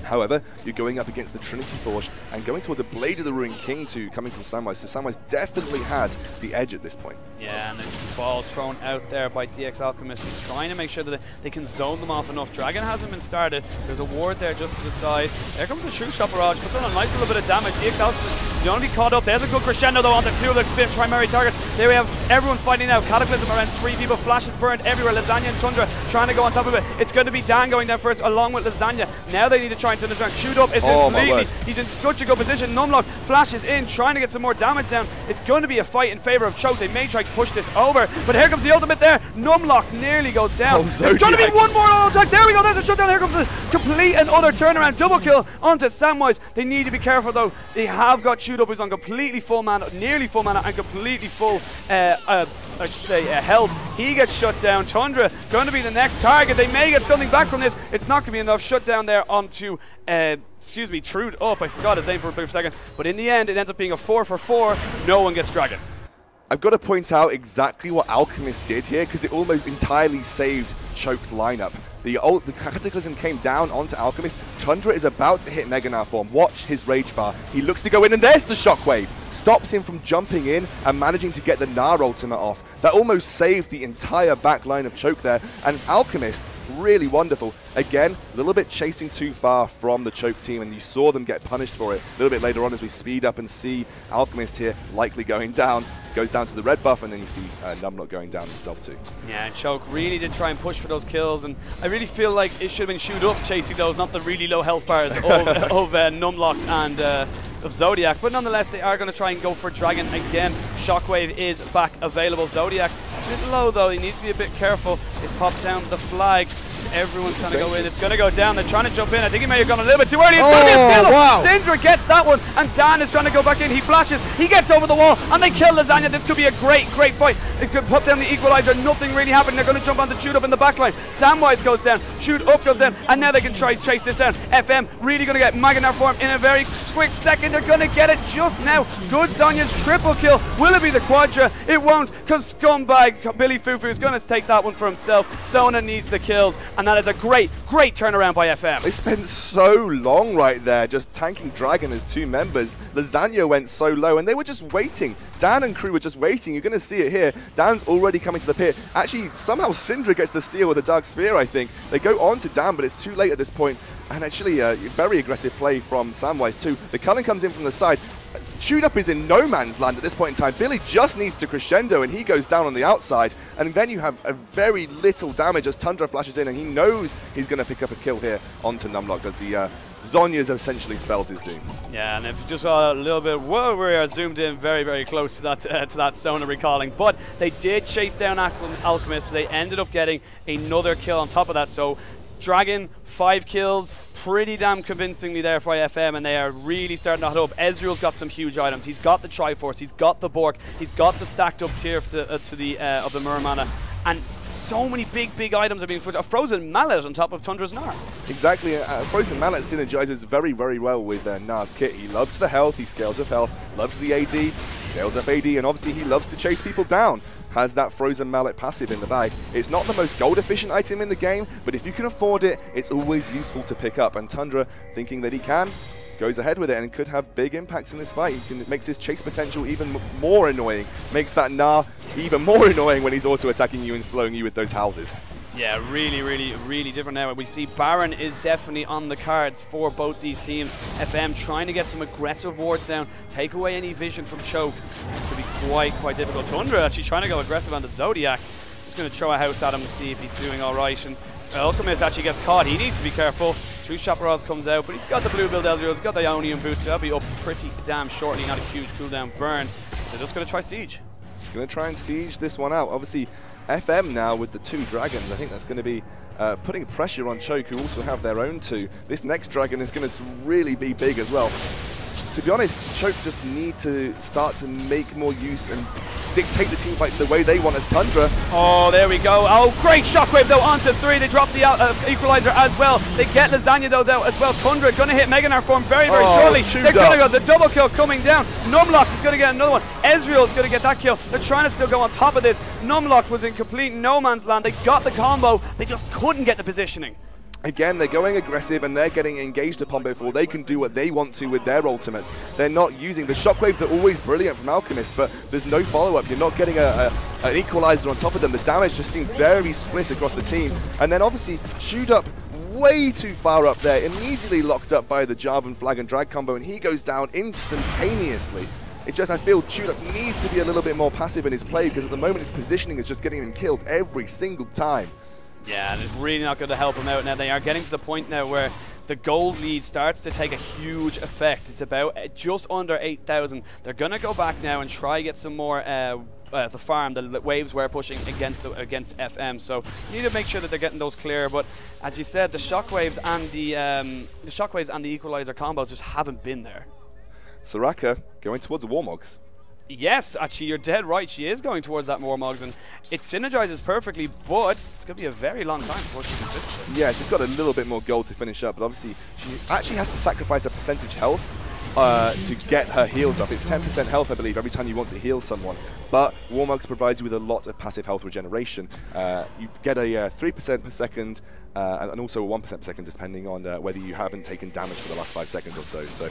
However, you're going up against the Trinity Forge and going towards a Blade of the Ruined King too, coming from Samwise. So Samwise definitely has the edge at this point. Yeah, and the ball thrown out there by DX Alchemist. He's trying to make sure that they can zone them off enough. Dragon hasn't been started. There's a ward there just to the side. There comes the True Shot Barrage. Puts on a nice little bit of damage. DX Alchemist, you don't be caught up. There's a good crescendo though on the two of the primary targets. There we have everyone fighting now. Cataclysm around 3 people. Flashes burned everywhere. Lasagna and Tundra trying to go on top of it. It's going to be Dan going down first along with Lasagna. Now they need to try and turn this around. Shoot up is completely. He's in such a good position. Numlock flashes in, trying to get some more damage down. It's going to be a fight in favor of Choke. They may try to push this over, but here comes the ultimate there. Numlock nearly goes down. It's going to be one more auto attack. There we go. There's a shutdown. Here comes the complete and utter turnaround. Double kill onto Samwise. They need to be careful though. They have got Shoot Up who's on completely full mana, nearly full mana, and completely full I should say health. He gets shut down. Tundra going to be the next target. They may get something back from this. It's not going to be enough. Shut down there onto Trude up. I forgot his name for a brief second. But in the end, it ends up being a 4 for 4. No one gets Dragon. I've got to point out exactly what Alchemist did here, because it almost entirely saved Choke's lineup. The Cataclysm came down onto Alchemist. Tundra is about to hit Mega Now form. Watch his Rage Bar. He looks to go in, and there's the Shockwave. Stops him from jumping in and managing to get the Gnar ultimate off. That almost saved the entire back line of Choke there. And Alchemist, really wonderful. Again, a little bit chasing too far from the Choke team, and you saw them get punished for it a little bit later on as we speed up and see Alchemist here likely going down. Goes down to the red buff, and then you see Numlock going down himself too. Yeah, Choke really did try and push for those kills, and I really feel like it should have been Shoot Up chasing those, not the really low health bars of Numlocked and of Zodiac, but nonetheless they are going to try and go for Dragon again. Shockwave is back available. Zodiac a bit low though, he needs to be a bit careful. They pop down the flag. Everyone's trying to go in. It's going to go down. They're trying to jump in. I think he may have gone a little bit too early. It's going to be a steal. Wow. Syndra gets that one, and Dan is trying to go back in. He flashes. He gets over the wall, and they kill Lasagna. This could be a great fight. It could put down the equalizer. Nothing really happened. They're going to jump on the Shoot Up in the backline. Samwise goes down. Shoot Up goes down, and now they can try to chase this down. FM really going to get Mega Now form in a very quick second. They're going to get it just now. Good Zonya's triple kill. Will it be the Quadra? It won't, because scumbag Billy Fufu is going to take that one for himself. Sona needs the kills, and that is a great turnaround by FM. They spent so long right there just tanking Dragon as two members. Lasagna went so low, and they were just waiting. Dan and crew were just waiting. You're going to see it here. Dan's already coming to the pit. Actually, somehow Syndra gets the steal with a Dark Sphere, I think. They go on to Dan, but it's too late at this point. And actually, a very aggressive play from Samwise too. The Cullen comes in from the side. Shoot Up is in no man's land at this point in time. Billy just needs to crescendo, and he goes down on the outside. And then you have a very little damage as Tundra flashes in, and he knows he's going to pick up a kill here onto Numlocked as the Zonya's essentially spells his doom. Yeah, and if just a little bit, whoa, we are zoomed in very close to that Sona recalling. But they did chase down Alchemist, so they ended up getting another kill on top of that. So Dragon, 5 kills, pretty damn convincingly there for FM, and they are really starting to hot up. Ezreal's got some huge items. He's got the Triforce, he's got the Bork, he's got the stacked up tier of the Muramana, and so many big items are being put. A Frozen Mallet on top of Tundra's Gnar. Exactly, Frozen Mallet synergizes very well with Gnar's kit. He loves the health, he scales with health, loves the AD, scales up AD, and obviously he loves to chase people down. has that Frozen Mallet passive in the bag. It's not the most gold efficient item in the game, but if you can afford it, it's always useful to pick up. And Tundra, thinking that he can, goes ahead with it and could have big impacts in this fight. Makes his chase potential even more annoying. Makes that Gnar even more annoying when he's auto attacking you and slowing you with those houses. Yeah, really different now. We see Baron is definitely on the cards for both these teams. FM trying to get some aggressive wards down, take away any vision from Choke. It's going to be quite difficult. Tundra actually trying to go aggressive on the Zodiac. Just going to throw a house at him to see if he's doing all right. And Alchemist actually gets caught. He needs to be careful. Truth Chaparral comes out, but he's got the blue build Ezreal, he's got the Ionian boots, so that'll be up pretty damn shortly, not a huge cooldown burn. They're just going to try Siege. Going to try and Siege this one out. Obviously, FM now with the 2 dragons, I think that's going to be putting pressure on Choke, who also have their own 2. This next dragon is going to really be big as well. To be honest, Choke just need to start to make more use and dictate the team fights the way they want as Tundra. Oh, there we go. Oh, great shockwave though onto 3. They drop the equalizer as well. They get Lasagna though as well. Tundra going to hit Meganar form very shortly. They're going to go. The double kill coming down. Numlock is going to get another one. Ezreal is going to get that kill. They're trying to still go on top of this. Numlock was in complete no man's land. They got the combo. They just couldn't get the positioning. Again, they're going aggressive and they're getting engaged upon before they can do what they want to with their ultimates. They're not using... The shockwaves are always brilliant from Alchemist, but there's no follow-up. You're not getting an equalizer on top of them. The damage just seems very split across the team. And then obviously, chewed up way too far up there, immediately locked up by the Jarvan Flag and Drag combo, and he goes down instantaneously. It just, I feel Chewed Up needs to be a little bit more passive in his play, because at the moment his positioning is just getting him killed every single time. Yeah, and it's really not going to help them out now. They are getting to the point now where the gold lead starts to take a huge effect. It's about just under 8,000. They're going to go back now and try get some more the farm. The waves were pushing against FM, so you need to make sure that they're getting those clear. But as you said, the shockwaves and the equalizer combos just haven't been there. Soraka going towards the Warmogs. Yes, actually, you're dead right. She is going towards that Warmogs, and it synergizes perfectly, but it's going to be a very long time before she can finish it. Yeah, she's got a little bit more gold to finish up, but obviously she actually has to sacrifice a percentage health to get her heals up. It's 10% health, I believe, every time you want to heal someone. But Warmogs provides you with a lot of passive health regeneration. You get a 3% per second, and also a 1% per second, depending on whether you haven't taken damage for the last 5 seconds or so. So,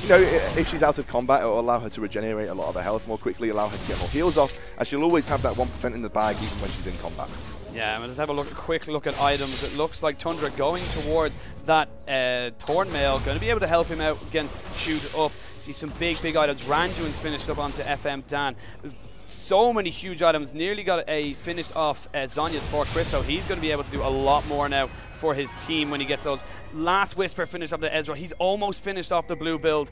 you know, if she's out of combat, it will allow her to regenerate a lot of her health more quickly, allow her to get more heals off, and she'll always have that 1% in the bag even when she's in combat. Yeah, let's have a quick look at items. It looks like Tundra going towards that Thornmail, going to be able to help him out against Chewed Up. See some big items. Randuin's finished up onto FM Dan. So many huge items. Nearly got a finished off Zhonya's for Chris, so he's going to be able to do a lot more now for his team when he gets those. Last Whisper finished up to Ezra. He's almost finished off the blue build.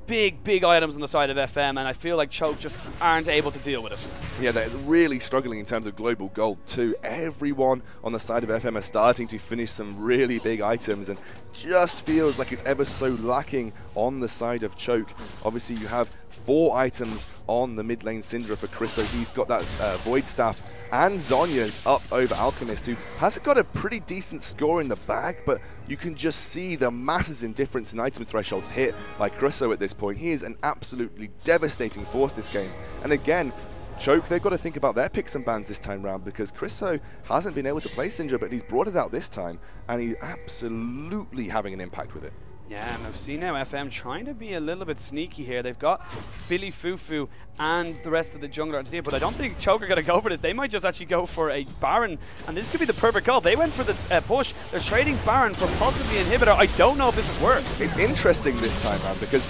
Big items on the side of FM, and I feel like Choke just aren't able to deal with it. Yeah, they're really struggling in terms of global gold too. Everyone on the side of FM are starting to finish some really big items, and just feels like it's ever so lacking on the side of Choke. Obviously, you have 4 items on the mid lane Syndra for Chris, so he's got that Void Staff, and Zhonya's up over Alchemist, who has got a pretty decent score in the bag, but you can just see the masses in difference in item thresholds hit by Crusoe at this point. He is an absolutely devastating force this game. And again, Choke, they've got to think about their picks and bans this time round, because Crusoe hasn't been able to play Syndra, but he's brought it out this time, and he's absolutely having an impact with it. Yeah, and I've seen now FM trying to be a little bit sneaky here. They've got Billy Fufu and the rest of the jungler on the team, but I don't think Choke are going to go for this. They might just actually go for a Baron, and this could be the perfect call. They went for the push. They're trading Baron for possibly Inhibitor. I don't know if this has worked. It's interesting this time, man, because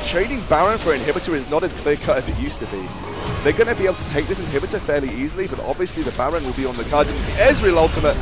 trading Baron for Inhibitor is not as clear-cut as it used to be. They're going to be able to take this Inhibitor fairly easily, but obviously the Baron will be on the cards. And the Ezreal ultimate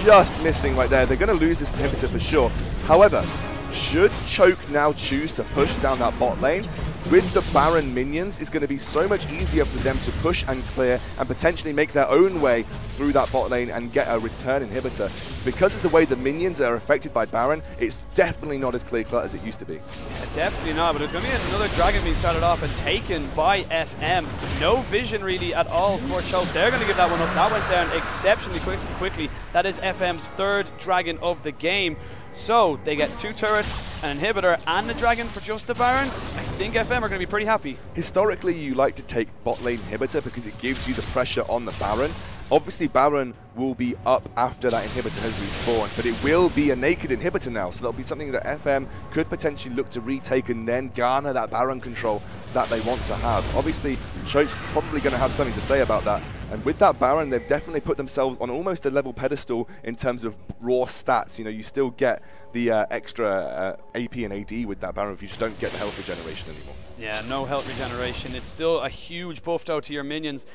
just missing right there. They're going to lose this Inhibitor for sure. However, should Choke now choose to push down that bot lane, with the Baron minions, it's going to be so much easier for them to push and clear and potentially make their own way through that bot lane and get a return Inhibitor. Because of the way the minions are affected by Baron, it's definitely not as clear-cut as it used to be. Yeah, definitely not, but there's going to be another Dragon being started off and taken by FM. No vision really at all for Choke. They're going to give that one up. That went down exceptionally quickly. That is FM's 3rd Dragon of the game. So they get 2 turrets, an Inhibitor, and a Dragon for just the Baron. I think FM are going to be pretty happy. Historically, you like to take bot lane inhibitor because it gives you the pressure on the Baron. Obviously, Baron will be up after that inhibitor has respawned, but it will be a naked inhibitor now, so that'll be something that FM could potentially look to retake and then garner that Baron control that they want to have. Obviously, Choke's probably going to have something to say about that. And with that Baron, they've definitely put themselves on almost a level pedestal in terms of raw stats. You know, you still get the extra AP and AD with that Baron if you just don't get the health regeneration anymore. Yeah, no health regeneration. It's still a huge buff though to your minions.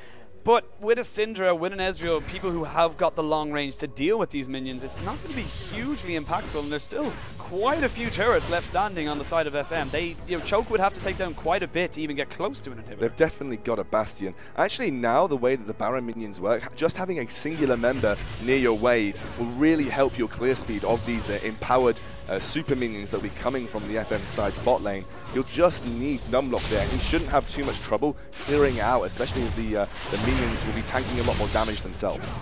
But with a Syndra, with an Ezreal, people who have got the long range to deal with these minions, it's not going to be hugely impactful, and there's still quite a few turrets left standing on the side of FM. Choke would have to take down quite a bit to even get close to an inhibitor. They've definitely got a Bastion. Actually, now the way that the Baron minions work, just having a singular member near your wave will really help your clear speed of these empowered super minions that will be coming from the FM side's bot lane. You'll just need Numlock there. He shouldn't have too much trouble clearing out, especially as the minions will be tanking a lot more damage themselves.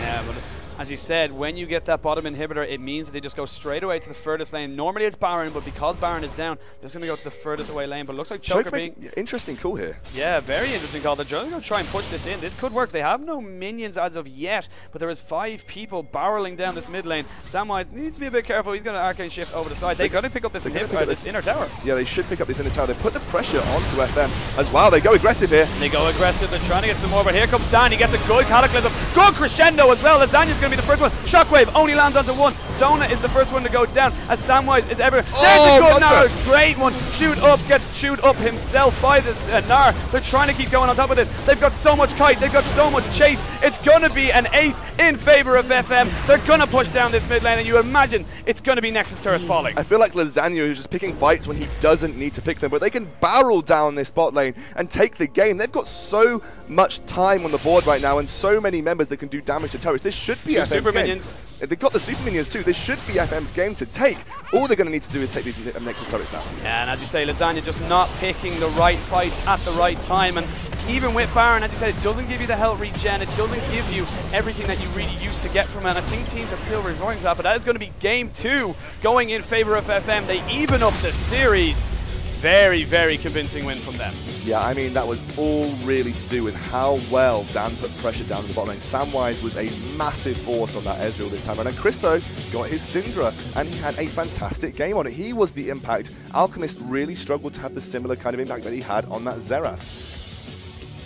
Yeah, but as you said, when you get that bottom inhibitor, it means that they just go straight away to the furthest lane. Normally it's Baron, but because Baron is down, they're just going to go to the furthest away lane. But it looks like Choke are being... Interesting call here. Yeah, very interesting call. They're just going to try and push this in. This could work. They have no minions as of yet, but there is 5 people barreling down this mid lane. Samwise needs to be a bit careful. He's going to arcane shift over the side. They're going to pick up this inhibitor, this inner tower. Yeah, they should pick up this inner tower. They put the pressure onto FM as well. They go aggressive here. They go aggressive. They're trying to get some more, but here comes Dan. He gets a good cataclysm. Good crescendo as well. Lasagna's going to be the first one. Shockwave only lands onto one. Sona is the first one to go down, as Samwise is ever. There's a good Gnar. Great one. Shoot up, gets chewed up himself by the Gnar. They're trying to keep going on top of this. They've got so much kite. They've got so much chase. It's going to be an ace in favor of FM. They're going to push down this mid lane, and you imagine it's going to be Nexus turrets falling. I feel like Lasagna is just picking fights when he doesn't need to pick them, but they can barrel down this bot lane and take the game. They've got so much time on the board right now and so many members that can do damage to turrets. This should be FM's super game. minions. They've got the super minions too. This should be FM's game to take. All they're going to need to do is take these Nexus turrets down. Yeah, and as you say, Lasagna just not picking the right fights at the right time. And even with Baron, as you said, it doesn't give you the health regen. It doesn't give you everything that you really used to get from it. And I think teams are still resorting to that. But that is going to be game 2 going in favor of FM. They even up the series. Very, very convincing win from them. Yeah, I mean, that was all really to do with how well Dan put pressure down in the bottom lane. Samwise was a massive force on that Ezreal this time, and Chriso got his Syndra, and he had a fantastic game on it. He was the impact. Alchemist really struggled to have the similar kind of impact that he had on that Xerath.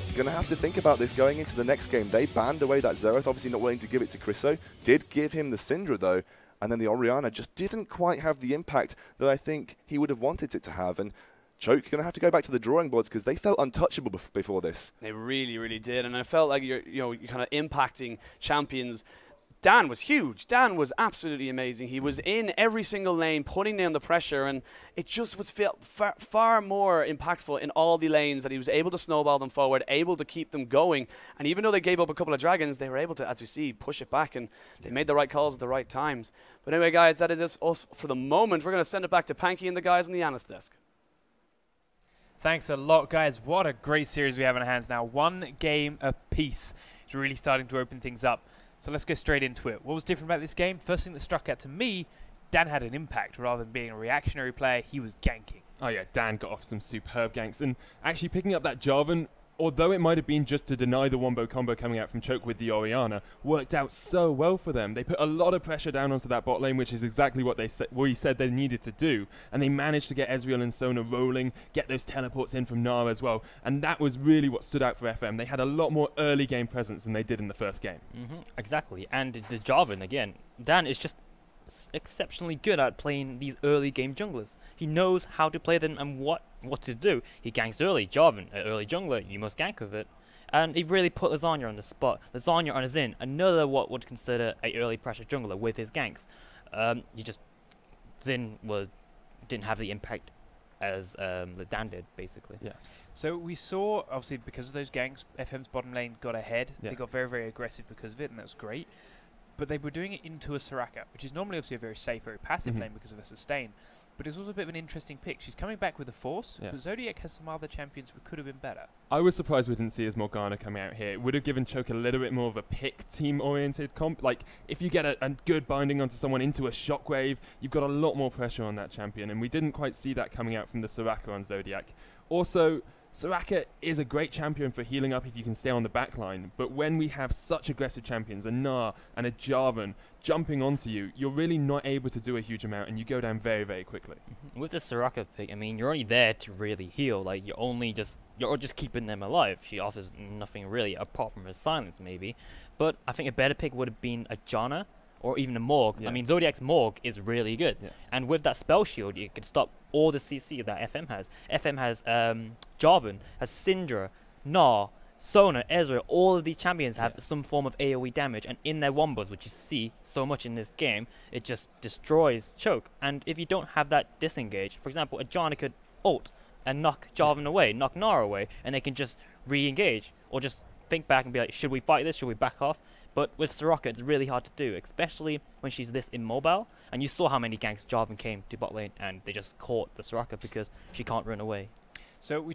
You're going to have to think about this going into the next game. They banned away that Xerath, obviously not willing to give it to Chriso. Did give him the Syndra, though. And then the Orianna just didn't quite have the impact that I think he would have wanted it to have. And Choke, you're going to have to go back to the drawing boards because they felt untouchable before this. They really, really did. And I felt like you're kind of impacting champions. Dan was huge. Dan was absolutely amazing. He was in every single lane, putting down the pressure, and it just was far more impactful in all the lanes that he was able to snowball them forward, able to keep them going. And even though they gave up a couple of dragons, they were able to, as we see, push it back, and they made the right calls at the right times. But anyway, guys, that is us for the moment. We're going to send it back to Panky and the guys on the analyst desk. Thanks a lot, guys. What a great series we have in our hands now. 1 game apiece. It's really starting to open things up. So let's go straight into it. What was different about this game? First thing that struck out to me, Dan had an impact. Rather than being a reactionary player, he was ganking. Oh yeah, Dan got off some superb ganks. And actually picking up that Jarvan, although it might have been just to deny the wombo combo coming out from Choke with the Orianna, worked out so well for them. They put a lot of pressure down onto that bot lane, which is exactly what we said they needed to do. And they managed to get Ezreal and Sona rolling, get those teleports in from Gnar as well. And that was really what stood out for FM. They had a lot more early game presence than they did in the first game. Exactly. And the Jarvan, again, Dan is just exceptionally good at playing these early game junglers. He knows how to play them and what to do. He ganks early. Jarvan, an early jungler, you must gank with it. And he really put Lasagna on the spot. Lasagna on his in, another what would consider a early pressure jungler with his ganks. Zin didn't have the impact as Dan did, basically. Yeah. So we saw, obviously, because of those ganks, FM's bottom lane got ahead. Yeah. They got very, very aggressive because of it, and that was great. But they were doing it into a Soraka, which is normally obviously a very safe, very passive lane because of a sustain. but it's also a bit of an interesting pick. She's coming back with a Force, Yeah. but Zodiac has some other champions who could have been better. I was surprised we didn't see as Morgana coming out here. It would have given Choke a little bit more of a pick team-oriented comp. Like, if you get a good binding onto someone into a Shockwave, you've got a lot more pressure on that champion, and we didn't quite see that coming out from the Soraka on Zodiac. Also, Soraka is a great champion for healing up if you can stay on the back line, but when we have such aggressive champions, a Gnar and a Jarvan jumping onto you, you're really not able to do a huge amount, and you go down very, very quickly. With the Soraka pick, I mean, you're only there to really heal. Like, you're just keeping them alive. She offers nothing really apart from her silence, maybe. But I think a better pick would have been a Janna or even a Morg. Yeah. I mean, Zodiac's Morg is really good. Yeah. And with that spell shield, you can stop all the CC that FM has. FM has Jarvan, has Syndra, Gnar, Sona, Ezreal. All of these champions have some form of AoE damage, and in their wombos, which you see so much in this game, it just destroys Choke. And if you don't have that disengage, for example, a Janna could ult and knock Jarvan away, knock Gnar away, and they can just re-engage, or just think back and be like, should we fight this, should we back off? But with Soraka, it's really hard to do, especially when she's this immobile. And you saw how many ganks Jarvan came to bot lane, and they just caught the Soraka because she can't run away. So we